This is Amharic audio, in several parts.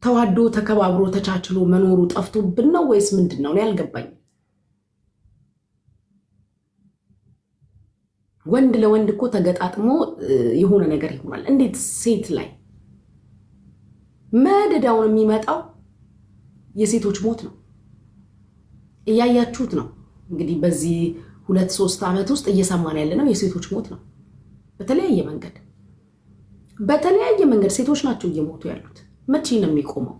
ተዋዶ ተከባብሮ ተቻችሎ መኖሩ ጠፍቶብን ነው ወይስ ምንድነው? ነው ያልገባኝ። ወንድ ለወንድ እኮ ተገጣጥሞ የሆነ ነገር ይሆናል። እንዴት ሴት ላይ መደዳውን የሚመጣው የሴቶች ሞት ነው። እያያችሁት ነው እንግዲህ በዚህ 2-3 ዓመት ውስጥ እየሰማን ያለነው የሴቶች ሞት ነው። በተለያየ መንገድ ሴቶች ናቸው እየሞቱ ያሉት። መቼ ነው የሚቆመው?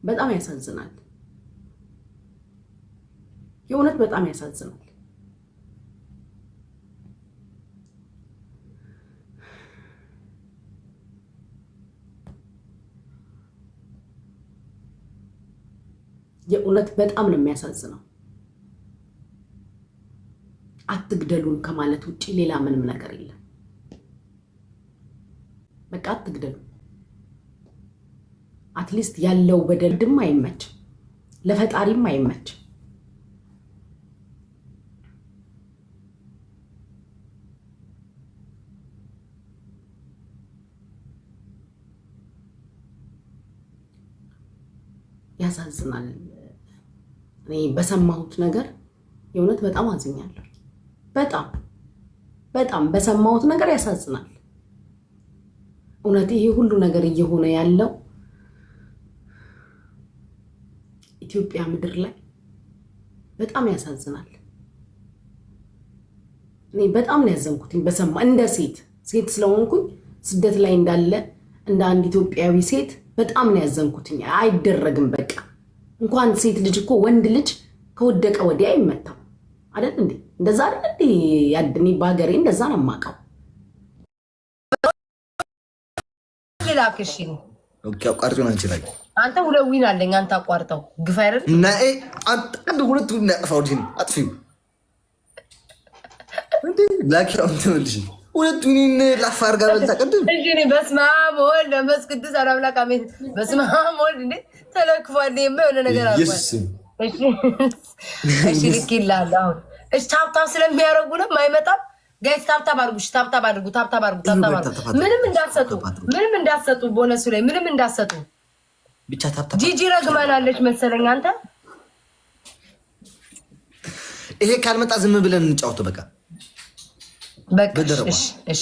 በጣም ያሳዝናል። የእውነት በጣም ያሳዝናል። የእውነት በጣም ነው የሚያሳዝነው። አትግደሉን ከማለት ውጪ ሌላ ምንም ነገር የለም። በቃ አትግደሉ። አትሊስት ያለው በደልም አይመች፣ ለፈጣሪም አይመች። ያሳዝናል። እኔ በሰማሁት ነገር የእውነት በጣም አዝኛለሁ። በጣም በሰማሁት ነገር ያሳዝናል። እውነት ይሄ ሁሉ ነገር እየሆነ ያለው ኢትዮጵያ ምድር ላይ በጣም ያሳዝናል። እኔ በጣም ነው ያዘንኩትኝ በሰማ እንደ ሴት ስለሆንኩኝ ስደት ላይ እንዳለ እንደ አንድ ኢትዮጵያዊ ሴት በጣም ነው ያዘንኩትኝ። አይደረግም። በቃ እንኳን ሴት ልጅ እኮ ወንድ ልጅ ከወደቀ ወዲያ አይመታም አይደል እንዴ? እንደዛ አይደል እንዴ? ያድኒ ባገሬ እንደዛ ነው የማውቀው። ላክሽ ኦኬ፣ አቋርጪው ነው እንችላለን። አንተ ሁለት ዊን አለኝ። አንተ አቋርጠው ግፋ አይደል? ናይ አንተ ሁለት ዊን ያጥፋው ዲን አጥፊው እንዴ ላኪው እንትልሽ ሁለት ዊን ላፋር ጋር በልታቀድም እሺ። እኔ በስመ አብ ወወልድ ወመንፈስ ቅዱስ አምላክ አሜን። በስመ አብ ወወልድ እንዴ ተለክፏል የሆነ ነገር አልኳት። እሺ ልክ ይላል። አሁን እሺ ታብታብ ስለሚያረጉ ነው የማይመጣም። ጋይስ ታብታብ አድርጉ፣ ታብታብ አድርጉ፣ ታብታብ አድርጉ፣ ታብታብ አድርጉ። ምንም እንዳትሰጡ ቦነሱ ላይ ምንም እንዳትሰጡ ብቻ ታብታብ። ጂጂ ረግማናለች መሰለኝ። አንተ ይሄ ካልመጣ ዝም ብለን እንጫወተው በቃ በቃሽ። እሺ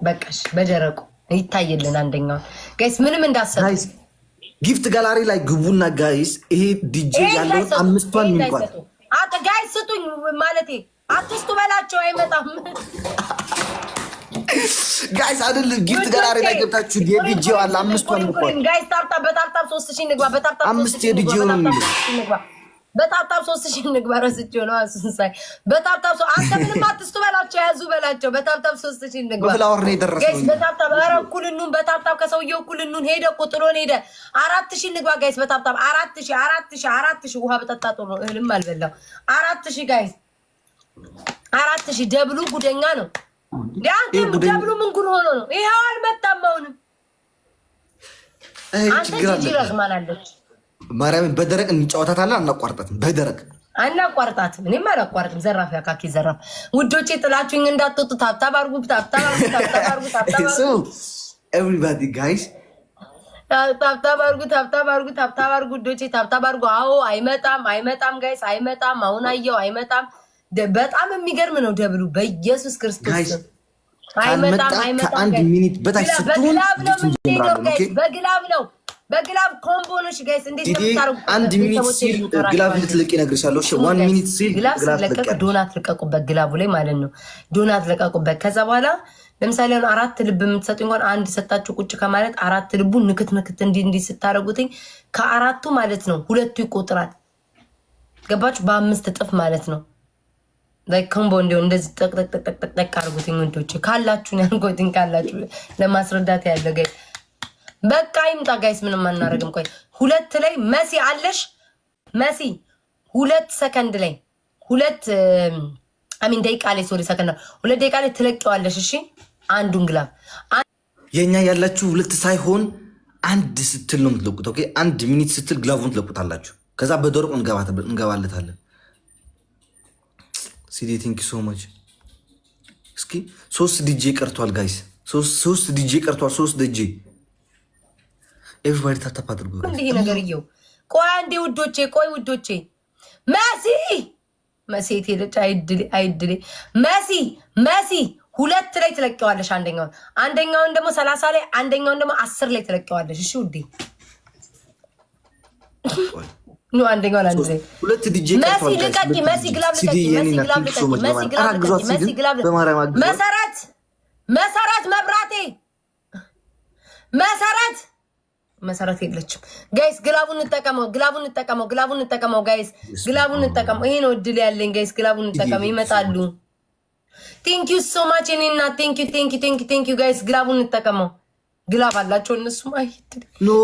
በቃሽ። በደረቁ ይታየልን አንደኛው። ጋይስ ምንም እንዳትሰጡ። ጊፍት ጋላሪ ላይ ግቡና ጋይስ ይሄ ዲጄ ያለው 5ቷን ሚንኳል አተ ጋይስ ስጡኝ ማለቴ አትስጡ በላቸው አይመጣም። ጋይስ አይደል ጊፍት ጋላሪ ላይ ገብታችሁ የዲጄው አለ 5ቷን ሚንኳል ጋይስ ታብታብ በታብታብ 3000 ንግባ። በታብታብ 5 የዲጄው ነው የሚለው በታብታብ 3000 ንግባ። ረስቼው ነው አሱንሳይ በታብታብ አንተ ምንም አትስጡ በላቸው ያዙ በላቸው። በታብታብ 3000 ንግባ። በፍላወር ነው የደረሰው ጋይስ በታብታብ ኧረ እኩልኑን በታብታብ ከሰውየው እኩልኑን ሄደ ቁጥሮን ሄደ 4000 ንግባ ጋይስ። በታብታብ 4000 ውሃ በጠጣጦ ነው እህልም አልበላው 4000 ጋይስ 4000 ደብሉ ጉደኛ ነው። ዳንተ ደብሉ ምን ጉድ ሆኖ ነው? ይሄው አልመጣም። አሁንም አንተ ጂጂ ረግማናለች። ማርያምን በደረቅ እንጫወታታለን። አናቋርጣትም። በደረቅ አናቋርጣትም። እኔም አላቋርጥም። ዘራፍ ያካኪ ዘራፍ። ውዶቼ ጥላችሁኝ እንዳትወጡ ታብታብ አድርጉ፣ ታብታብ አድርጉ፣ ታብታብ አድርጉ፣ ታብታብ አድርጉ። ኤቭሪባዲ ጋይስ ታብታብ አድርጉ፣ ታብታብ አድርጉ፣ ታብታብ አድርጉ። ውዶቼ ታብታብ አድርጉ። አዎ አይመጣም ጋይስ አይመጣም። አሁን አየው አይመጣም። በጣም የሚገርም ነው ደብሉ በኢየሱስ ክርስቶስ አይመጣም። ከአንድ ሚኒት በታች ስትሆን በግላብ ነው በግላብ ኮምቦ ነው። እሺ ጋይስ እንዴት ነው ታረጉ? አንድ ሚኒት ሲል ግላብ ልትለቅ ይነግርሻለሁ። እሺ 1 ሚኒት ሲል ግላብ ለቀቅ ዶናት ለቀቁበት ግላቡ ላይ ማለት ነው። ዶናት ለቀቁበት። ከዛ በኋላ ለምሳሌ አሁን 4 ልብ የምትሰጡ እንኳን አንድ ሰጣችሁ ቁጭ ከማለት 4 ልቡ ንክት እንዲህ ስታረጉትኝ ከአራቱ ማለት ነው 2 ይቆጥራል። ገባችሁ? በ5 እጥፍ ማለት ነው። ላይ ኮምቦ እንደው እንደዚህ ጠቅ አድርጉትኝ ወንዶች ካላችሁ ነው ያልኩትኝ ካላችሁ ለማስረዳት ያለ ጋይስ በቃ ይምጣ ጋይስ። ምንም አናረግም። ቆይ 2 ላይ መሲ አለሽ መሲ 2 ሰከንድ ላይ 2 አሚን ደቂቃ ላይ ሶሪ ሰከንድ 2 ደቂቃ ላይ ትለቂዋለሽ። እሺ አንዱን ግላብ የኛ ያላችሁ 2 ሳይሆን 1 ስትል ነው የምትለቁት። ኦኬ 1 ሚኒት ስትል ግላቡን ትለቁታላችሁ። ከዛ በደረቁ እንገባለታለን። ሲዲ ቲንክ ሶ ማች። እስኪ 3 ዲጄ ቀርቷል ጋይስ። ሶስት ዲጄ ቀርቷል። 3 ዲጄ ኤቭሪባዲ ታፕ አድርጉ። እንዴ ነገርየው ቆይ አንዴ ውዶቼ፣ ቆይ ውዶቼ መሲ ሄደች። አይድሌ መሲ 2 ላይ ትለቀዋለሽ። አንደኛውን ደግሞ 30 ላይ፣ አንደኛውን ደግሞ 10 ላይ ትለቀዋለሽ። እሺ ውዴ ኑ አንደኛውን አንድ ላይ 2 ዲጄ መሲ ልቀቂ። መሲ ግላብ ልቀቂ። መሰረት መብራቴ መሰረት የለችም። ጋይስ ግላቡን እንጠቀመው ጋይስ፣ ግላቡን እንጠቀመው። ይሄ ነው እድል ያለኝ ጋይስ፣ ግላቡን እንጠቀመው። ይመጣሉ። ቴንክ ዩ ሶ ማች እኔና ቴንክ ዩ ጋይስ፣ ግላቡን እንጠቀመው። ግላብ አላቸው እነሱም። አይ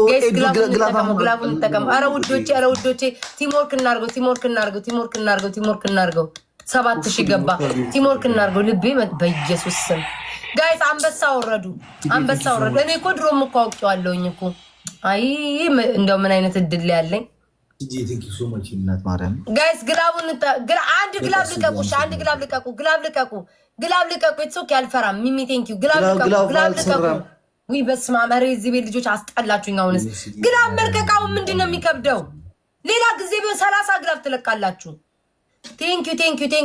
ጋይስ ግላቡን እንጠቀመው። አረ ውዶቼ ቲምወርክ እናርገው። 7000 ገባ። ቲምወርክ እናርገው። ልቤ በኢየሱስ ስም ጋይስ አንበሳ ወረዱ። እኔ እኮ ድሮም እኮ አውቄዋለሁኝ እኮ። አይ እንደው ምን አይነት እድል ያለኝ ጋይስ። ግላቡን አንድ ግላብ ልቀቁ። ኢትስ ኦኬ አልፈራም። ሚሚ ቴንክ ዩ። ግላብ ልቀቁ። ዊ በስመ አብ። ኧረ እዚህ ቤት ልጆች አስጠላችሁኝ። አሁንስ ግላብ መልቀቃው ምንድን ነው የሚከብደው? ሌላ ጊዜ ቢሆን 30 ግላብ ትለቃላችሁ። ቴንክ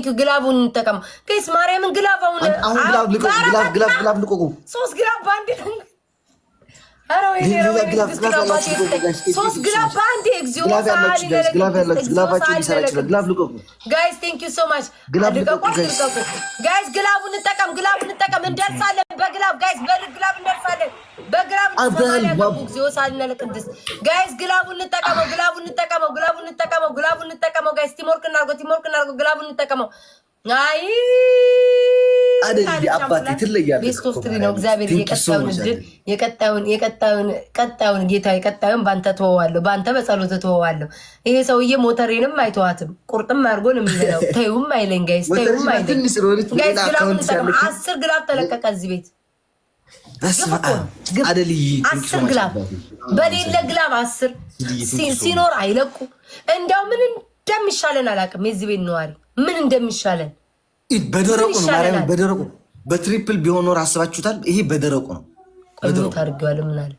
ዩ። ግላቡን እንጠቀም ጋይስ። ማርያምን ግላብ አሁን ግላብ ልቆቁ። 3 ግላብ ባንዴ። አረ ወይ ነው 3 ግላብ ባንዴ። እግዚኦ ጋይስ ቴንክ ዩ ሶ ማች። ልቀቁ ጋይስ። ግላቡን እንጠቀም። እንደርሳለን በግላብ ጋይስ፣ በግላብ እንደርሳለን። እግዚኦ ሳልነለ ቅድስ ጋይስ። ግላቡን እንጠቀመው ጋይስ። ቲምወርክ እናርገው። ግላቡን እንጠቀመው። አይ አባቴ ትለያለህ። ቤስት ኦፍ 3 ነው። እግዚአብሔር የቀጣዩን ጌታ የቀጣዩን ባንተ ተወዋለሁ፣ ባንተ በጸሎት ተወዋለሁ። ይሄ ሰውዬ ሞተሬንም አይተዋትም፣ ቁርጥም አድርጎን የሚለው ተይውም አይለኝ ጋይስ፣ ተይውም አይለኝ ጋይስ። ግላቡን እንጠቀም። 10 ግላብ ተለቀቀ እዚህ ቤት። 10 ግላብ በሌለ ግላብ 10 ሲኖር አይለቁ። እንደው ምን እንደሚሻለን አላውቅም። የዚህ ቤት ነዋሪ ምን እንደሚሻለን በደረቁ ነው። ማርያም በደረቁ በትሪፕል ቢሆን ኖር አስባችሁታል? ይሄ በደረቁ ነው። በደረቁ አድርገዋል። ምን አለ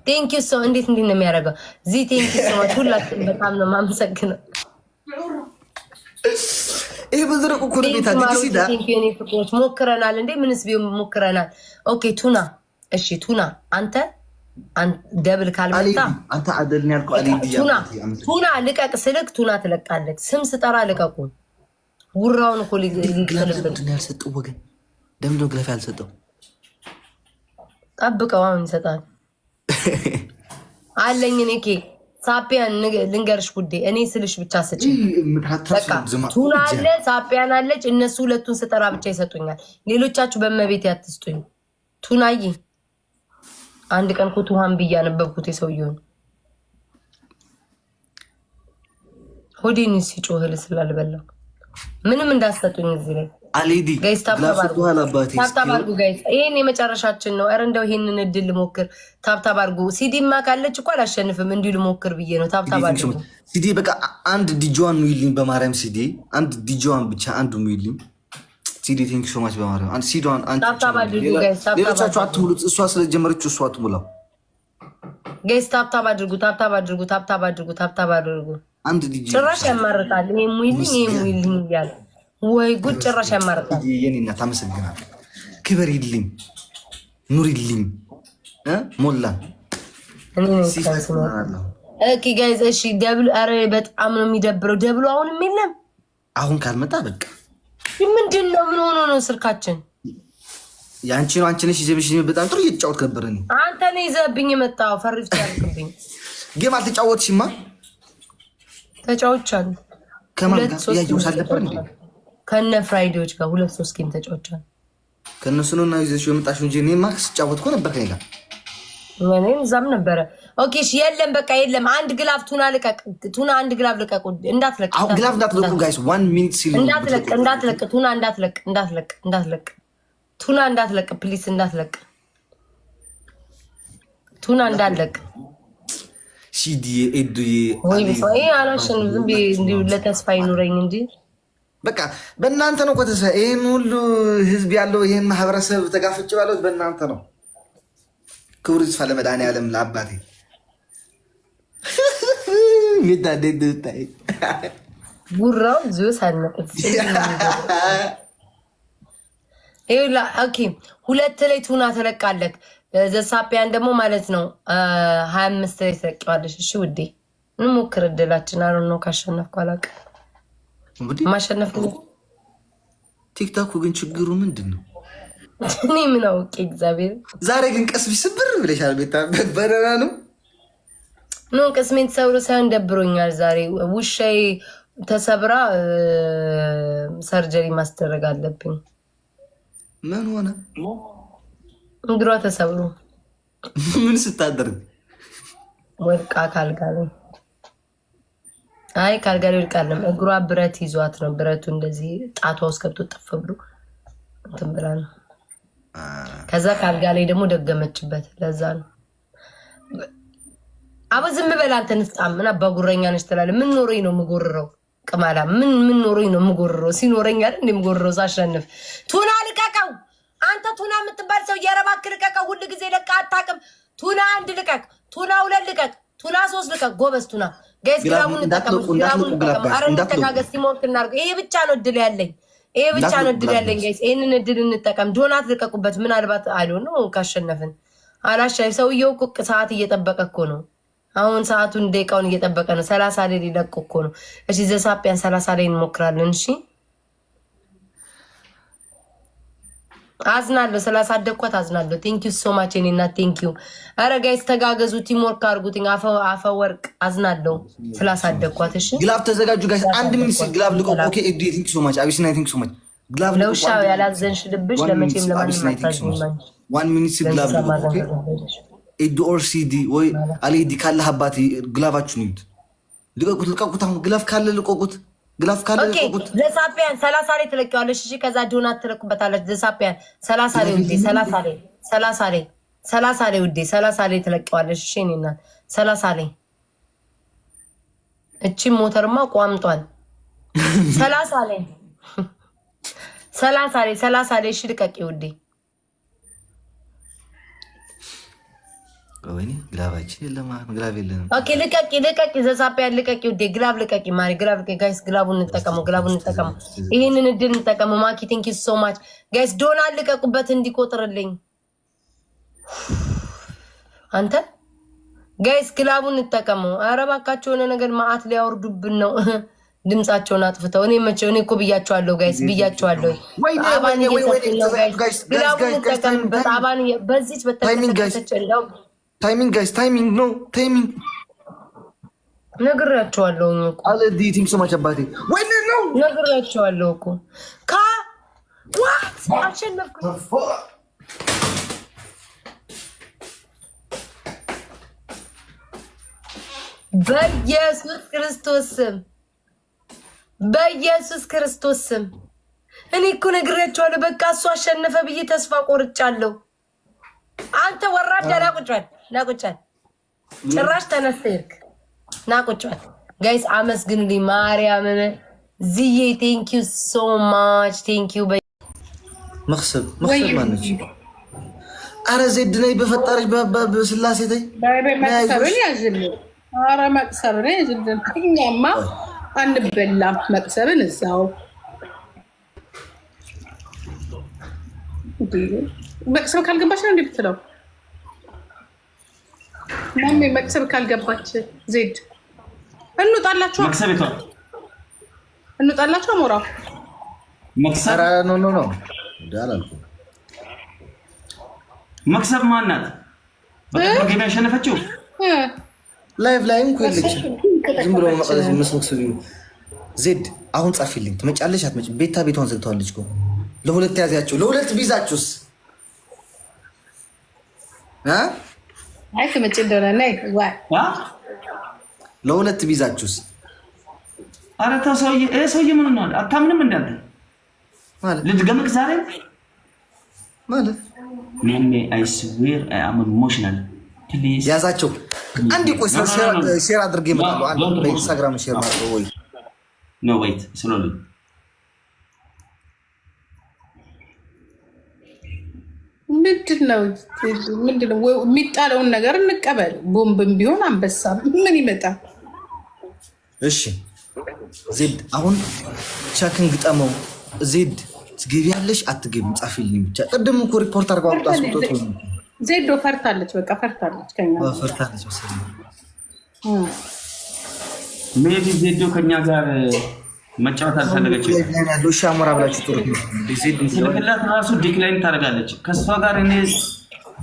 ቴንክ ዩ ሶ እንዴት ነው የሚያደርገው? ዚ ቴንክ ዩ ሶ ማች። ሁላችንም በጣም ነው የማመሰግነው። ይሄ በደረቁ እኮ ነው። ሲዳ ቴንክ ዩ። እኔ ፍቅሮች ሞክረናል እንዴ? ምንስ ቢሆን ሞክረናል። ኦኬ ቱና። እሺ ቱና አንተ ደብል ካልመጣ አንተ አደልን ያልከው አሊ ቱና ልቀቅ ስልክ ቱና ትለቃለች። ስም ስጠራ ልቀቁ። ጉራውን እኮ ሊጥልብን ያልሰጠው ወገን ደምዶ ግለፍ ያልሰጠው ጠብቀው አሁን ይሰጣል አለኝ። እኔ ሳፒያን ልንገርሽ ጉዴ፣ እኔ ስልሽ ብቻ ስጭ። በቃ ቱና አለ፣ ሳፒያን አለች። እነሱ ሁለቱን ስጠራ ብቻ ይሰጡኛል። ሌሎቻችሁ በመቤት ያትስጡኝ። ቱናዬ አንድ ቀን እኮ ቱሃን ብዬ አነበብኩት የሰውየውን ሆዴን ሲጮህ ስላልበላው ምንም እንዳሰጡኝ እዚህ ላይ አሊዲ ጋይስ ታብታብ አድርጉ ጋይስ። ይሄን የመጨረሻችን ነው። ኧረ እንደው ይሄንን እድል ልሞክር። ታብታብ አድርጉ። ሲዲማ ካለች እኮ አላሸንፍም፣ እንዲሁ ልሞክር ብዬ ነው። ታብታብ አድርጉ ሲዲ። በቃ አንድ ዲጆዋን ሙይልኝ በማርያም ሲዲ፣ አንድ ዲጆዋን ብቻ አንዱ ሙይልኝ ሲዲ። ቴንክ ሶ ማች በማርያም አንድ ሲዲዋን አንድ ታብታብ አድርጉ ጋይስ። ሌሎቻችሁ አትሙሉት። እሷ ስለጀመረች እሷ አትሙላው ጋይስ። ታብታብ አድርጉ። ታብታብ አድርጉ። አንድ ዲጂ ጭራሽ ያማርጣል። ይሄ ሙይልኝ እያለ ወይ ጉድ! ጭራሽ ያማርጣል። የኔ እናት አመሰግናለሁ። ክበሪልኝ፣ ኑሪልኝ። ሞላ ኦኬ ጋይዝ። እሺ ደብል። ኧረ በጣም ነው የሚደብረው ደብሉ። አሁንም የለም። አሁን ካልመጣ በቃ ምንድን ነው? ምን ሆኖ ነው ስልካችን? ያንቺ ነው። አንቺ ነሽ ይዘብሽ። በጣም ጥሩ እየተጫወት ነበር። እኔ አንተ ነህ ይዘብኝ የመጣው። ፈሪፍ ታርክብኝ። ጌም አልተጫወትሽማ? ተጫውቻለሁ። ከማን ጋር ያየሁሽ አልነበር እንዴ? ከነ ፍራይዴዎች ጋር 2-3 ጌም ተጫውቻለሁ። ከነሱ ነው እና ይዘሽ የመጣሽው እንጂ እኔ ማክስ ተጫወት እኮ ነበር ከኔ ጋር። እኔም እዛም ነበረ። ኦኬ እሺ። የለም በቃ የለም። አንድ ግላፍ ቱና ልቀቅ። ቱና አንድ ግላፍ ልቀቁ። እንዳትለቅ። አሁን ግላፍ እንዳትለቁ ጋይስ። 1 ሚኒት ሲል እንዳትለቅ። ቱና እንዳትለቅ። ቱና እንዳትለቅ ፕሊስ፣ እንዳትለቅ። ቱና እንዳትለቅ። ሲዲ ኤዱዬ ወይ በይ አላሽን። ዝም ብዬ እንዲሁ ለተስፋ ይኑረኝ እንጂ በቃ በእናንተ ነው እኮ ተስፋ። ይህን ሁሉ ህዝብ ያለው ይህን ማህበረሰብ ተጋፍጭ ባለው በእናንተ ነው። ክብሩ ይስፋ ለመድኃኒዓለም ለአባቴ ሚታደድታይ ጉራው ዙ ሳነቅት ይላ ኦኬ። ሁለት ላይ ቱና ተለቃለክ ዘሳፒያን ደግሞ ማለት ነው 25 ላይ ተለቀዋለሽ። እሺ ውዴ እንሞክር እድላችን። አሁን ነው ካሸነፍኩ አላውቅም። ማሸነፍ ቲክቶክ ግን ችግሩ ምንድን ነው? እኔ ምን አውቄ እግዚአብሔር። ዛሬ ግን ቀስቢ ስብር ብለሻል። ቤታ በረራ ነው ኖ ቅስሜን ተሰብሮ ሳይሆን ደብሮኛል ዛሬ። ውሻዬ ተሰብራ ሰርጀሪ ማስደረግ አለብኝ። ምን ሆነ? እግሯ ተሰብሮ። ምን ስታደርግ? ወድቃ ካልጋ ላይ። አይ ካልጋ ላይ ወድቃ አይደለም፣ እግሯ ብረት ይዟት ነው። ብረቱ እንደዚህ ጣቷ ውስጥ ገብቶ ጥፍ ብሎ እንትን ብላ ነው። ከዛ ካልጋ ላይ ደግሞ ደገመችበት። ለዛ ነው አበ ዝም በል አንተ ንስጣም እና በጉረኛ ነሽ ትላለህ። ምን ኖሮኝ ነው የምጎርረው? ቅማላ ምን ኖሮኝ ነው የምጎርረው? ሲኖረኝ አይደል እንደ የምጎርረው ሳሸንፍ። ቱና ልቀቀው አንተ ቱና የምትባል ሰው የረባክ ልቀቀው። ሁሉ ጊዜ ለቃ አታውቅም። ቱና 1 ልቀቅ፣ ቱና 2 ልቀቅ፣ ቱና 3 ልቀቅ። ጎበዝ ቱና ጋይስ ግራሙን ተጠቀሙ። ግራሙን ተጠቀሙ። አረ እንተጋገስ ሲሞክ እናርገው። ይሄ ብቻ ነው እድል ያለኝ። ይሄ ብቻ ነው እድል ያለኝ ጋይስ። ይሄንን እድል እንጠቀም። ዶናት ልቀቁበት። ምናልባት አይዶ ነው ካሸነፍን አላሻይ። ሰውየው እኮ ሰዓት እየጠበቀ እኮ ነው። አሁን ሰዓቱን ደቂቃውን እየጠበቀ ነው። 30 ላይ ሊለቁ እኮ ነው። እሺ ዘሳፒያን 30 ላይ እንሞክራለን። እሺ አዝናለሁ። 30 አደኳት አዝናለሁ። ቴንክ ዩ ሶ ማች እኔና ቴንክ ዩ። አረ ጋይስ ተጋገዙ፣ ቲምወርክ አድርጉትኝ። አፈ ወርቅ አዝናለሁ ስላሳደኳት። እሺ ግላብ ተዘጋጁ ጋይስ። 1 ሚኒት ግላብ ልቆ። ኦኬ ኤዲ ቴንክ ዩ ሶ ማች አቢሲና ቴንክ ዩ ሶ ማች ግላብ ልቆ። ለውሻ ያላዘንሽ ልብሽ ለመቼም ለማንም አታዝኝም። 1 ሚኒት ግላብ ልቆ። ኦኬ ኤዲ ኦር ሲዲ ወይ አልዲ ካለ አባቴ ግላባችሁ ነው። ልቀቁት። አሁን ግላፍ ካለ ልቆቁት። ግላፍ ካለ ልቆቁት። ዘሳፒያን 30 ላይ ትለቂዋለሽ። እሺ ከዛ ዶናት ትለቁበታለሽ። ዘሳፒያን 30 ላይ ውዴ 30 ላይ 30 ላይ 30 ላይ ውዴ 30 ላይ ትለቂዋለሽ። እሺ እኔና 30 ላይ እቺ ሞተርማ ቋምጧል። 30 ላይ 30 ላይ እሺ ልቀቂ ውዴ። ወይኔ ግላባችን የለም። ግላብ የለንም። ኦኬ ልቀቂ ዘሳፒያን ልቀቂ ውዴ። ግላብ ልቀቂ ማሪ ግላብ ልቀቂ ጋይስ። ግላቡን እንጠቀመው። ይሄንን እድል እንጠቀመው። ማኪ ቴንክ ዩ ሶ ማች ጋይስ። ዶናት ልቀቁበት እንዲቆጥርልኝ አንተ ጋይስ። ግላቡን እንጠቀመው። ኧረ እባካችሁ የሆነ ነገር ማአት ሊያወርዱብን ነው። ድምጻቸውን አጥፍተው። እኔ እኮ ብያቸዋለሁ ጋይስ ብያቸዋለሁ። አባን እየሰጡን ነው ጋይስ። ግላቡን እንጠቀምበት። አባን በዚች በተከሰተች እንደው ታይሚንግ ጋይስ ታይሚንግ ነው ታይሚንግ ነግራቸዋለሁ እኮ አለ ዲ ቲንክ ሶ ማች አባቴ ወይ ነው ነግራቸዋለሁ እኮ ዋት አሸነፍኩ። በኢየሱስ ክርስቶስ ስም እኔ እኮ ነግራቸዋለሁ። በቃ እሱ አሸነፈ ብዬ ተስፋ ቆርጫለሁ። አንተ ወራዳ ናቁጫል ጭራሽ ተነስተህ ናቁጫል። ጋይስ አመስግኑልኝ ማርያምን። ዝዬ ቴንክ ዩ ሶ ማች ቴንክ ዩ። መክሰብ ማነች? አረ ዜድ ነይ በፈጣሪሽ በስላሴ ተይ መቅሰብን ያዝልን። አረ መቅሰብን ያዝልን። እኛማ አንበላም መቅሰብን እዛው መቅሰብ ካልገባች ነው እንዴ ብትለው? ማሜ መቅሰብ ካልገባች ዜድ እንውጣላችሁ። ሞራ መቅሰብ ኖ ዳላልኩ። መቅሰብ ማናት? በቀደም ገበያ ያሸነፈችው ላይቭ ላይም እኮ የለችም። ዝም ብሎ መቀለስ መስመክሰብ ዜድ አሁን ጻፊልኝ። ትመጫለሽ አትመጭም? ቤቷን ዘግተዋለች እኮ። ለሁለት ያዛችሁ፣ ለሁለት ቢዛችሁስ? አይ ትመጭ እንደሆነ ነይ ለሁለት ቢዛችሁስ? ኧረ ተው ሰውዬ ምን ነው አታምንም? እንዳንተ ማለት ልትገምቅ ዛሬ ማለት ሜሜ አይ ስዌር አይ አም ኢሞሽናል ፕሊዝ ያዛቸው። አንድ ቆይ ሼር አድርጌ እመጣለሁ። አንድ በኢንስታግራም ሼር ማለት ወይ ኖ ዌይት ስሎሊ ምንድነው የሚጣለውን ነገር እንቀበል። ቦምብም ቢሆን አንበሳ ምን ይመጣል? እሺ ዜድ አሁን ቻክን ግጠመው። ዜድ ትገቢያለሽ አትገቢም? ጻፊልኝ ብቻ። ቅድም እኮ ሪፖርት አድርገው አስወጥቶ ዜዶ ፈርታለች። በቃ ፈርታለች። ከኛ ፈርታለች መሰለኝ። ሜቢ ዜዶ ከኛ ጋር መጫወት አልፈለገችም። እሺ አሞራ ብላችሁ ጥሩ ስልክላት ራሱ ዲክላይን ታደርጋለች። ከእሷ ጋር እኔ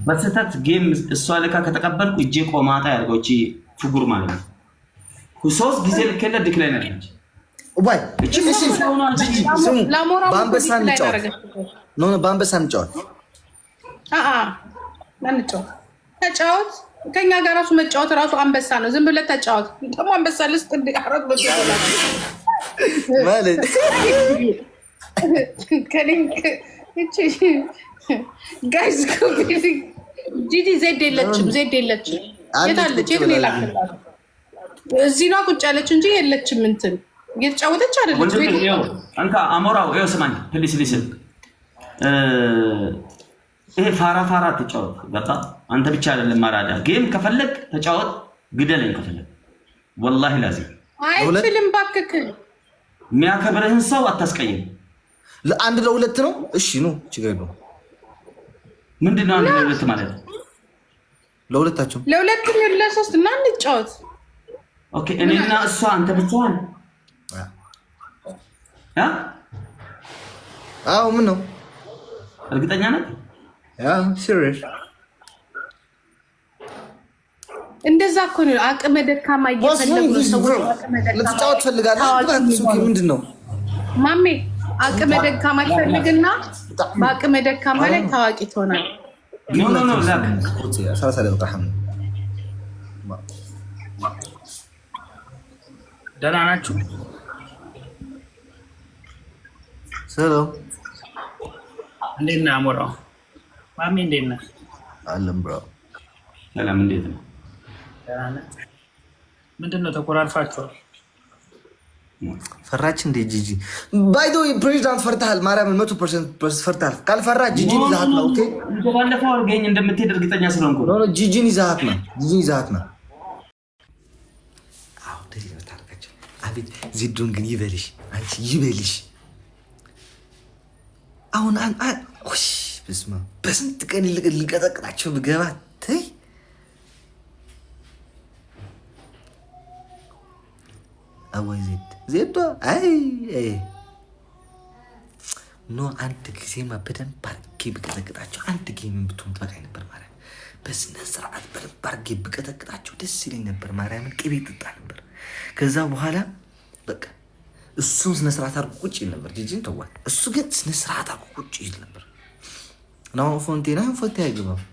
በስህተት ጌም እሷ ልካ ከተቀበልኩ እጄ ቆማጣ ያድርገው። እቺ ፍጉር ማለት ነው። 3 ጊዜ ልክለት ዲክላይን አለች። ኡባይ እቺ በአንበሳ እንጫወት ነው። በአንበሳ እንጫወት። ተጫወት። ከኛ ጋር ራሱ መጫወት ራሱ አንበሳ ነው። ዝም ብለህ ተጫወት። ደግሞ አንበሳ ልስጥ እንዲያረግ ማለት ጋይዝ ጂጂ ዜድ የለችም። ዜድ የለችም። የታለች? የት ሌላ እዚህ ነው ቁጭ ያለች እንጂ የለችም። እንትን እየተጫወተች አይደለች። አንካ አሞራው ይኸው ስማኝ ፕሊስ ሊስል ይሄ ፋራ ተጫወት። በቃ አንተ ብቻ አይደለም ማራዳ ጌም ከፈለግ ተጫወት፣ ግደለኝ ከፈለግ ወላሂ ላዚም አይችልም። ባክክ የሚያከብርህን ሰው አታስቀይም። ለአንድ ለሁለት ነው። እሺ ነው ችግር የለውም። ምንድነው አንድ ለሁለት ማለት? ለሁለታችሁ ለሁለቱም ለሶስት እና እንጫወት። ኦኬ እኔና እሷ አንተ ብቻህን? አዎ ምን ነው እርግጠኛ ነህ? ሲሪየስ እንደዛ እኮ ነው። አቅመ ደካማ እየፈለጉ ሰዎች ልትጫወት ፈልጋለህ? ምንድን ነው ማሜ? አቅመ ደካማ ይፈልግና በአቅመ ደካማ ላይ ታዋቂ ትሆናል። ደህና ናችሁ? ሰላም እንዴት ነህ አሞራው? ማሜ እንዴት ነህ? አለም ብሮ ሰላም እንዴት ነው? ምንድን ነው ተኮራርፋችኋል? ፈራች እንዴ ጂጂ? ባይ ዘ ወይ ፕሬዚዳንት ፈርተሃል። ማርያምን 100% ፈርተሃል። ካልፈራ ጂጂን ይዛሃት ነው። ኦኬ ባለፈው አድርገኝ እንደምትሄድ እርግጠኛ ስለሆንኩ ነው። ጂጂን ይዛሃት ነው። ጂጂን ይዛሃት ነው። አዎ ደስ ታርካችሁ። አቤት ዚዱን ግን ይበልሽ፣ አንቺ ይበልሽ። አሁን ኦሽ በስማ በስንት ቀን ልቀጠቅጣቸው ብገባ ተይ አዋይ ዜዶ አይ ኖ አንድ ጊዜማ በደንብ አድርጌ ብቀጠቅጣቸው አንድ ጌም ብትሆን ትበቃኝ ነበር። ማርያም በስነ ስርዓት በደንብ አድርጌ ብቀጠቅጣቸው ደስ ይለኝ ነበር። ማርያምን ቅቤ ጥጣ ነበር። ከዛ በኋላ በቃ እሱን ስነ ስርዓት አድርጎ ቁጭ ይል ነበር። ጂጂን ተዋል። እሱ ግን ስነ ስርዓት አድርጎ ቁጭ ይል ነበር። ናው ፎንቴ አይገባም።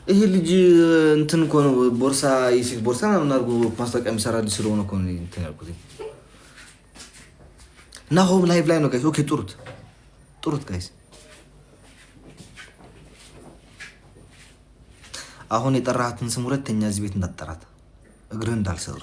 ይሄ ልጅ እንትን እኮ ነው ቦርሳ የሴት ቦርሳ ምናምን አድርጎ ማስታወቂያ የሚሰራ ልጅ ስለሆነ እኮ ነው እንትን ያልኩት። እና ሆም ላይቭ ላይ ነው ጋይስ። ኦኬ ጥሩት ጋይስ። አሁን የጠራሃትን ስም ሁለተኛ እዚህ ቤት እንዳትጠራት፣ እግርህ እንዳልሰሩ